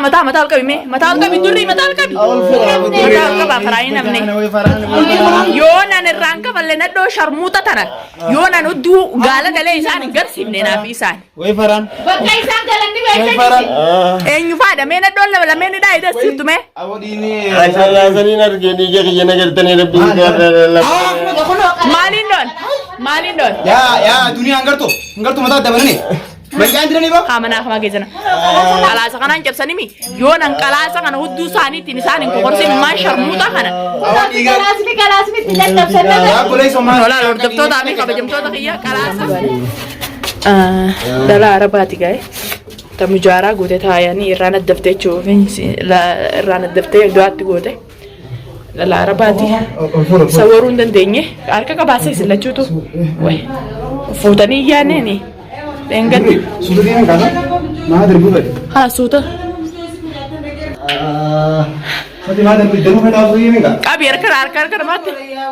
متى القبي متى القبي دري متى القبي فراين ابني يونا نرانك فلنا ندو شرموطة تنا يونا ندو قال إنسان قرسي مننا في إنسان وي فران بقى إنسان قالني وين إيه يفادا مين ندو ولا مين دا إذا سيرتو مه أوديني عشان لازمين أرجعني جي نقدرتني ربي مالين دون يا دنيا انغرتو متى دبرني بجان درني با خامنا خما جيزنا على سكان جب سنيمي يون ان كلا سكان ودو ساني تنسان ان كورسي ما شرموطا خنا كلاسمي تلات سنه يا كولي سما ولا لور دبتو دامي كبجمتو تخيا كلاس دلا عرباتي جاي تمجارا غوتي تاياني رانا دفتي تشوفين لا رانا دفتي دوات غوتي لا عرباتي صورون دندني اركا كباسي سلچوتو وي فوتاني يانني Enggak. Sudah dia kan? Mana dari bulan? Ah, sudah. Nanti mana dari demo kan aku ini enggak? Ah, biar kelar mati. Iya.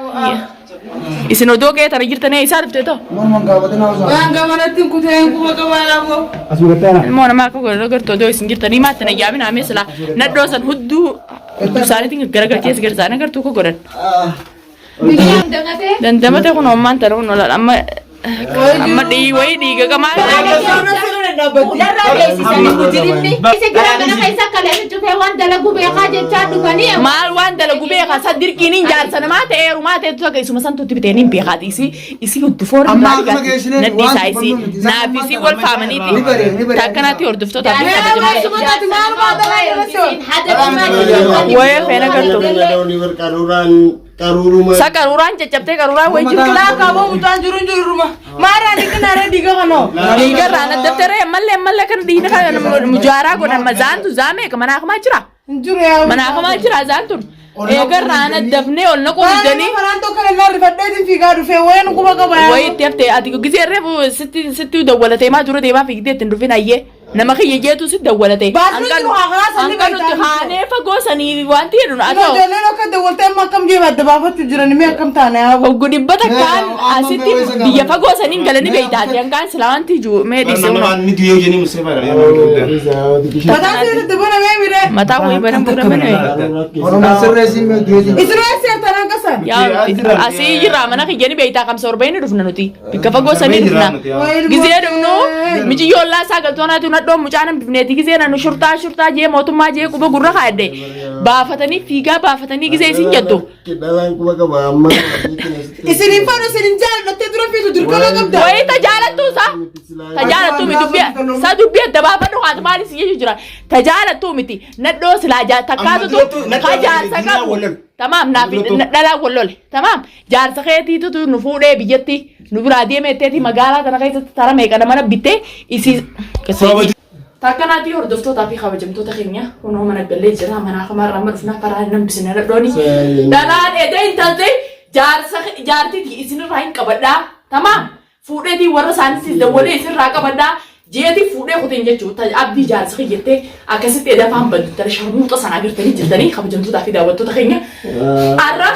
Isin odo kayak tadi kita nih isar betul. Mau enggak betul mau. Enggak mana tim ku tayang ku bagaimana aku. Asu betul. Mau nama aku kalau todo isin kita nih mati nih jamin ame sela. Nak dosan huddu. Sari tinggal gara-gara cies gara sana gar tuh kok goran. Dan dapat aku noman taruh nolak amma di way di ga kama mal wan dala gube ka sadir kinin jar sana mate eru mate to ga isuma santu tibitenin bi hadisi isi uddu for na di saisi na bisi wal famaniti takanati ordufto ta way fena kartu Sakaruran cecapte karuran way Kala kabo mutan jurun rumah. Mara ni kenara diga kano. Diga rana daftere malle kan dina kan mujara ko na mazan tu zame ka mana khama chira. Jure ya. Mana khama chira zan tu. Egar rana dafne olna ko dani. Maran to kale nar fadde din figa du fe wayen ko baga baya. Way tefte ati ko gizere bo sitti dawala te ma jure te ma fi te rufina ye. nama kiyya jeetu si dawwalatee hanqanu haanee fagoo sanii wanti jedhu atoo ijoolleen akka dawwaltee amma akkam jee badda baafachuu jiran mee akkam taane hoggu dhibbata kaan asitti biyya fagoo saniin galanii beeytaati hanqaan silaa wanti ijuu mee dhiisee mataa seerratti bana mee mire mataa wayii bana buna bana isinoo seertan hanqasan asii jirraa mana kiyyanii beeytaa qabsa orbayni dhufna nuti bikka fagoo sanii dhufna gizee dhufnu mijiyoollaa isaa galtoonaatu nadoo mucaanan bifneeti gizee nanu shurtaa jee mootummaa jee quba gurra kaadde baafatanii fiigaa baafatanii gizee isin jettu isinin faana isinin jaalattee dura fiitu dirqama qabda wayii tajaalattuu mi dubbii adda baafadhu haati maali si jechuu jira tajaalattuu miti nadoo silaa takkaatutu kajaarsa qabu tamam naaf dhalaa wallole tamam jaarsa keetiitutu nu fuudhee biyyatti nu biraa deemeetteeti magaalaa tana keessatti tara meeqana mana bittee isii takkanaati hordoftootaa fi kabajamtoota keenya kunoo mana gallee jira manaa kamarraa amma dhufna karaa nambisina dhadhooni dhalaan edee intaltee jaartiti isinirraa hin qabadhaa tamam fuudheetii warra isaaniitis dawwalee isinirraa qabadhaa jeeti fuudhee kuteen jechuudha abdii jaarsa kiyyattee akkasitti edee afaan baddu tara sharmuuxa sanaa birtanii jirtanii kabajamtootaa fi daawwattoota keenya arra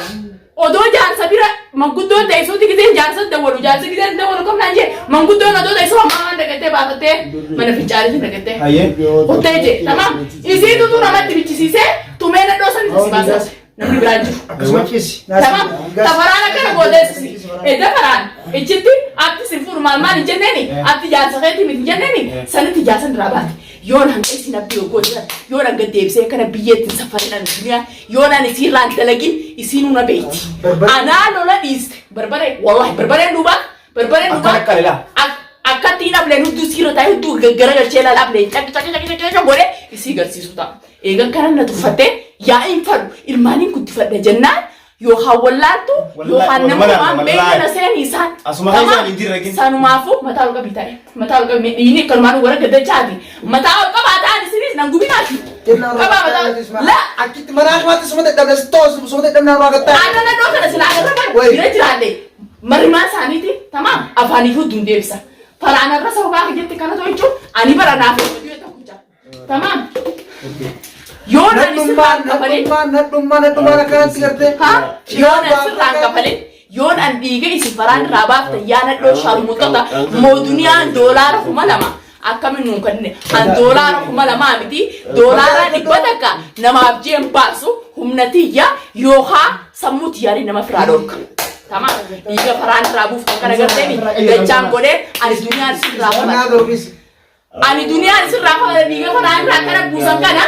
odoo jaarsa bira manguddoon teessuuti giseen jaarsa dawwalu jaarsa giseen dawwalu kamnaan jee manguddoon odoo teessuu hammaan dagattee baafattee mana fincaanitti dagattee kuttee jee tamam isiitutu namatti bichisiisee tumee nadhoo sanitti si baasas namni biraan jiru tamam tafaraan akkana gooteessisi edda faraan ichitti abdi sin fuudhu maal hin jenneeni abdi jaarsa keetii miti jenneeni sanitti jaarsa diraa baate yoon hanga isin abdii oggoo jiran yoon hanga deebisee kana biyyeetti safarinaan duniyaa yoon ani isiirraan dalagin isiinuu na beeyti anaa lola dhiiste barbaree wallahi barbareen dhubaa akkatti hin ableen hudduu siira taa'e hudduu garagalchee lalaablee caqqa godhee isii garsiisu ta'a eegan kana na tuffattee yaa'iin fadhu ilmaaniin guddifadha jennaan yookaan wallaaltu yookaan namumaan beekana seenii isaan sanumaafuu mataa olqa bita'e mataa olqa dhiini kalmaan warra gaddachaati mataa olqa baataan isinis nan gubinaati qabaa mataa la akitti manaa kamaatti sumata dhabna sitoos sumata dhabna raagattaa ana nadoo kana silaa agarra bira jiraadhe marimaa isaaniiti tamaam afaaniif hudduun deebisa faraana irra sababaa jetti kana tolchuu ani bara naaf hojii ta'u jira tamaam yoon ani sirraan kafaleen nadhummaan akkanatti gartee yoon ani sirraan kafaleen yoon an dhiiga isin faraan irraa baafta yaa nadhoo sharmuuxota mooduniyaan doolaara 2,000 akkamin nuun kannine an doolaara 2,000 miti doolaara 100 namaaf jeen baasu humnatiyya yookaan sammuu tiyyaanii nama firaa dhorka. Tamam dhiiga faraan irraa buuftan kana garteeni dachaan godhee ani duniyaan sirraa fudhata. Ani duniyaan sirraa fudhata dhiiga faraan irraa akkana buusan kana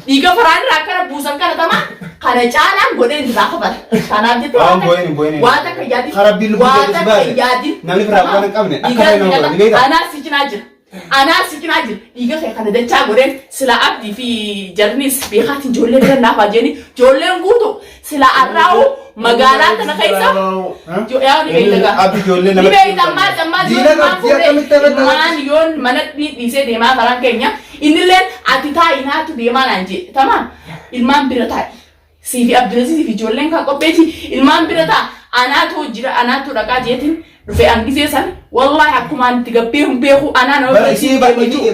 dhiiga faraan irraa akkana buusan kana tamaa kana caalaan godheen irraa fudhata. Kanaaf jettee waan akka yaadin namni firaa waan hin qabne akka hin anaa si cinaa jira. Anaa si cinaa jira dhiiga kee kana dachaa godheen sila abdii fi jarnis beekaatiin ijoolleen gannaafaa jeeni ijoolleen guutu sila arraa'u magaalaa kana keessa yaa ni beektaa abdii ijoollee nama maan yoon mana dhiisee deemaa karaan keenya innilleen ati taa'inaatu deemaa naan jedhe tamaa ilmaan bira taa'e siifi abdulaziz fi ijoolleen kan qopheeti ilmaan bira ta'a anaatu jira anaatu dhaqaa jeetiin dhufee angisee san wallahi akkumaan itti gabbee hin beeku anaa nama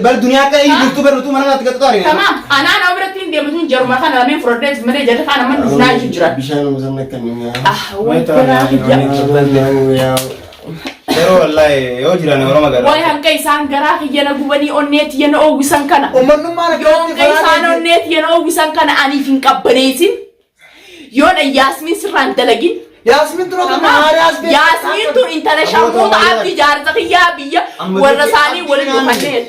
bal duniyaa akka jirtu baratu mana naatti gatu taari tamam anaa nama biratti hin deematu jaruma kana lameen froddees malee jarri kana man dhufnaa hin jira bishaan musanna kan Pero wallahi yoo jiran Oromoo gara way hanqa isaan garaa kiyyana gubanii onneeti yana oowwisan kana ummannummaan yoo hanqa isaan onneeti yana oowwisan kana aniif hin qabbaneesin yoon Yaasmin sirraan dalagin Yaasmin turota maariyaas Yaasmin tun intala shammuuta abdi jaarsa kiyyaa biyya warra isaanii waliin dhufannee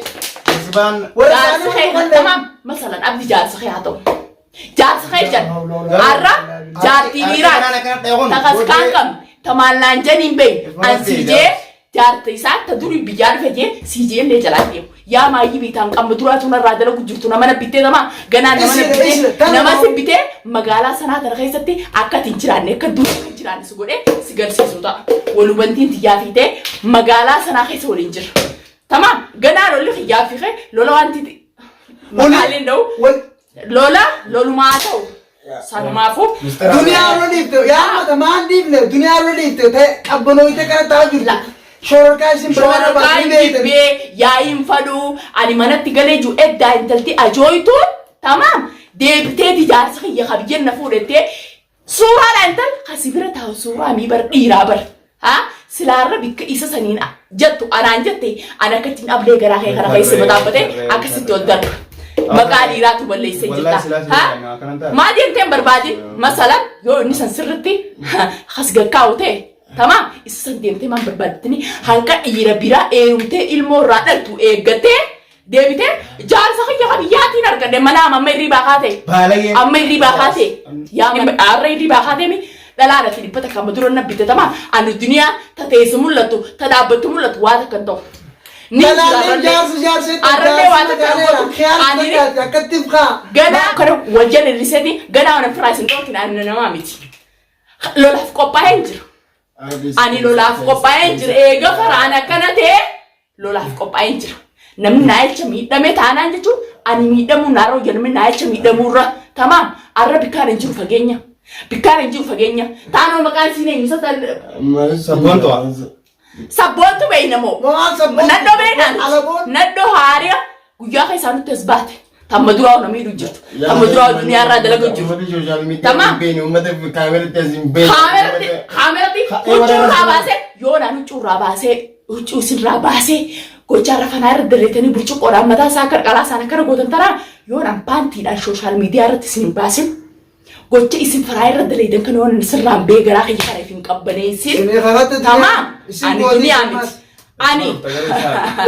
isbaan jaarsa kee tamam masalan abdi jaarsa kee haa ta'u jaarsa kee jan arra jaartii dhiiraa takas kaan kam tamallaan janiin beey an siijee jaarta isaa ta duri biyyaa dhufe jee siijee illee jalaa deemu yaa maayyii biitaan qamba duraatu narraa dalagu jirtu nama na bittee tamaa ganaa nama si bitee magaalaa sanaa tana keessatti akka ati hin jiraanne akka duri hin jiraanne si godhee si garsiisu ta'a walubantiin xiyyaa fiitee magaalaa sanaa keessa waliin jira tamaa ganaa lolli xiyyaa fiixee lola wanti magaaleen ta'u lola lolumaa ta'u Sanumafu dunia rolifte ya mata mandifle dunia rolifte te abbonoite kana taajurla shorka isin bana bakinde ya infadu ani manatti galeju edda intalti ajoytu tamam debite di jarsa ya khabiyen na fudete sura lantal khasibira ta sura mi bar dira bar ha silarra bikka isa sanina jattu anan jatte ana katin able gara kay kana kay sibatabate akasitti odar Makali ratu boleh sejita, ha? Madi ente berbadi, masalah yo ini sensirti, khas gakau te, tamam? Isu ente man berbadi ni, hangka ira bira ente ilmu radal tu egate, debite, jangan sakit jangan yati narka de mana amai riba kate, amai riba kate, ya amai riba kate mi. Dalam ada tidak kamu turun nabi tamam, anu dunia tate semula tu, tada betul mula tu wada kantor. Dalam jar se arre wata ani akatif kha gana kana wajen riseti gana wana price ndo kina nama miti lola kopa enjir ani lola kopa enjir ega farana kana te lola kopa enjir namni naayil chami dame taanaan jechu ani miidhamu naaroo jedhame naayil chami dhamuurra tamam arra bikkaan enjiru fageenya taanoo maqaan siinee misata Sabboontu beeynamoo naddo beeynaan naddo haariya guyyaa keessaa nutti as baate tamma duraa namii dhuu jirtu tamma duraa duniyaa irraa dalagu jirtu tamam kaameratti huccuurraa baasee yoonaan huccuurraa baasee huccuu sirraa baasee gochaa rafanaa irra daleetanii burcuqqoodhaan mataa isaa qarqaraa isaan akkana gootan taraa yoonaan paantiidhaan sooshaal miidiyaa irratti isin baasin gocha isin faraa irra daleedan kan yoonaan sirraan beegaraa kiyya kana ifin qabbaneessin tamam ani dunia mit ani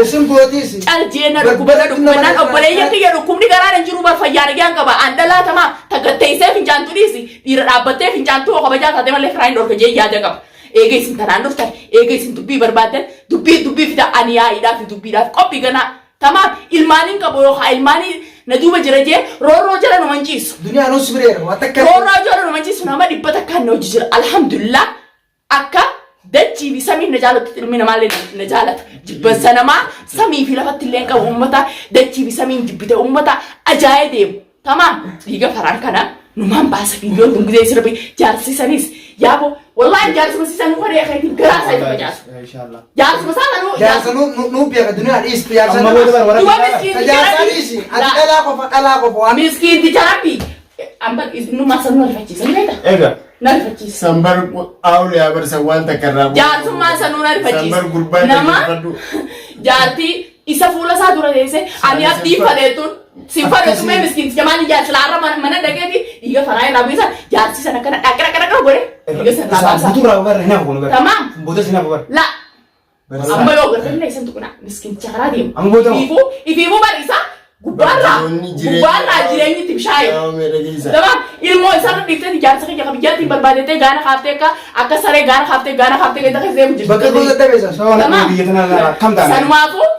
isin bootisi caljeena dhukkubanan obboleeyyan kiyya dhukkubni garaa nan jiru bar fayyaana gyaan qaba andalaa tama tagatteessee fincaantu dhiisi dhiira dhaabbattee fincaantu kabajaa taatee malee firaayin dhorka jee yaada qaba eega isin tanaan dhuftan eega isin dubbii barbaadan dubbii fida ani yaa'iidhaaf dubbiidhaaf qophii ganaa tamam ilmaaniin qabu yookaan ilmaanii na duuba jira jee rooroo jala nu manciisu dunia nus bireera watakka rooroo jala nu manciisu nama dhibbata kan na hojii jira alhamdulillah akka dachi bi sami na jaalatu ilmi namaa na jaalata jibban sanama sami fi lafatti illee qabu ummata dachi bi sami jibbite ummata ajaa'ee deemu tamam dhiiga faraan kana numaan baasa biyyoon dungudee sirbi jaarsisaniis yaabo wallahi jaarsisisan ko reexa itti garaasa itti bajaasu jaarsanu nu biya dunia is jaarsanu jaarsanu ala ko fa miskin di jarabi amba nu masanu alfachisan leta ega nalfachis sambar awle abar sawanta karrabu jaarsummaa sanuu nalfachis sambar gurbaan nama jaartii isa fuula isaa dura teessee ani abdii faleetun si faleetu mee miskiin jamaan jaarsi laarra mana dhageeti dhiiga faraa irraa bu'isan jaarsi sana kana dhaqqa godhe dhiiga sana baasa. Buturaa barre naa kun barre. Tamam. Booda sinaa barre. La. Amma yoo gargaarne isan tukuna miskiin charaa deemu. Amma booda. Ifiifuu barisa gubbaarraa jireenyi itti bishaaye. Tamam ilmoo isarra dhiiftee jaarsa kiyya qabiyyatti barbaadetee gaana kaaftee akka saree gaana kaaftee keessa deemu jirti. Bakka gosa dhabeessa. Tamam. Biyya tanaa kam taane. Sanumaafuu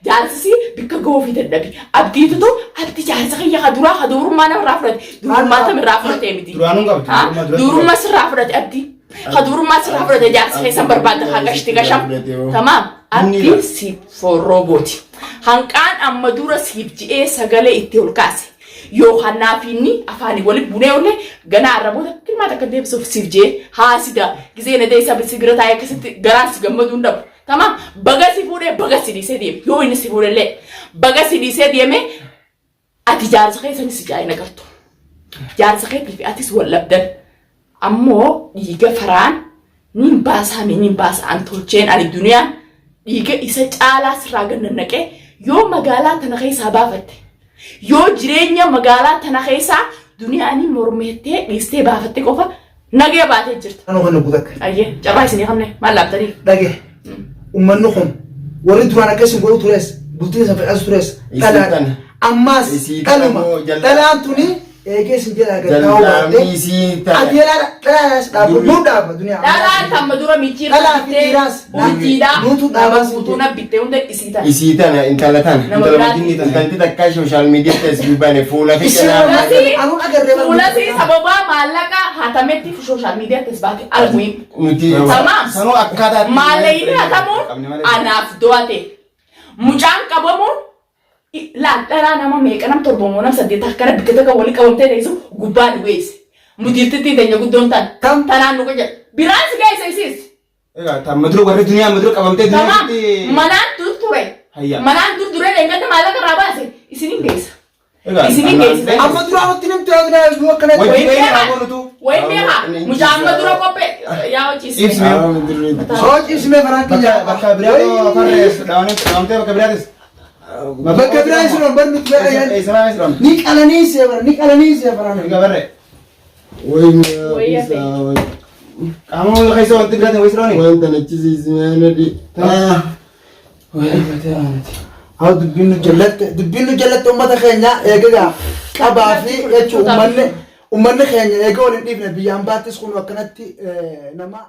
jaarsisi bikka goofii dadhabe abdiitutu abdi jaarsa kiyya ka durummaa namarraa fudhate durummaa tamirraa fudhate miti. Duraanuu qabdi. Durummaa sirraa fudhate abdi. Kadurummaa sirraa fudhate jaarsa keessan barbaadda haa gashti gasham. Tamam abdi siif forroobooti. Hanqaan amma dura siif ji'ee sagalee itti ol kaase. Yoo hannaafiinni afaanii walitti bunee ollee ganaa arraboota kilmaata akka deebisuuf siif ji'ee haasida gisee na deessa bira taa'ee akkasitti garaan si gammaduu hin dhabu. Tamam baga si fuudhee baga si dhiisee deeme yoo inni si fuudhellee baga si dhiisee deeme ati jaarsa keessan si jaa'ina gartu. Jaarsa keetii fi atis wal labdan. Ammoo dhiiga faraan nin baasa antolcheen ani duniyaan dhiiga isa caalaa sirraa gannannaqee yoo magaalaa tana keessaa baafatte yoo jireenya magaalaa tana keessaa duniyaan mormeettee dhiistee baafatte qofa nagee baatee jirta. Ano kan nuti takka. Ayyee carraa isinii qabne maal laabtanii? Dhagee uummanni kun warri duraan akkasii godhu tures bultii isa fedhas tures dhalaadhaan ammaas dhaluma dhalaan tuni eegee sin jedha gargaaru baatee adeeraa dhalaas dhaabu nuu dhaaba duniyaa. Dhalaan tamma dura michiirra bittee nuutu dhaabaa guutuuna bittee hunda isiitan. Isiitan intala tan intala wajjin intalti takka social media teessuu bane fuula fi fuulasi sababaa maallaqa hatametti social media teess baate arguin. Nuti sanoo akkaataa maallayni hatamuun anaaf do'ate mucaan qabamuun dhalaa nama meeqa nam torbamoo nam saddeet akkana bikkata kan walii qabamtee teessu gubbaa dhugeesse. Mutiirtitti teenya guddoon tanaan nu jedha. Biraan si geessa isiis. Egaa tamma dura warri duniyaa amma dura qabamtee duniyaatti. Manaan ture. Manaan ture eeggata maallaqa irraa baase isiniin geessa. Isiniin geessa. Amma dura watti namti yaadnaa nu akkana wayi beekaa mucaa amma dura qophee yaa hojii ibsime faraan kiyya. Bakka biraatoo farrees dhaawanii qabamtee bakka biraatis. Bakka biraa siroon barnu ni qalanii seefaran. Gabarre. Wayii Kamu kaisa wanti biratin wayii sirooni. wanta nachisiisime nadi. Haa dubbinu jallatte uummata keenya eegagaa qabaa fi jechuun uummanni keenya eega waliin dhiifne biyyaan baattis kun akkanatti nama.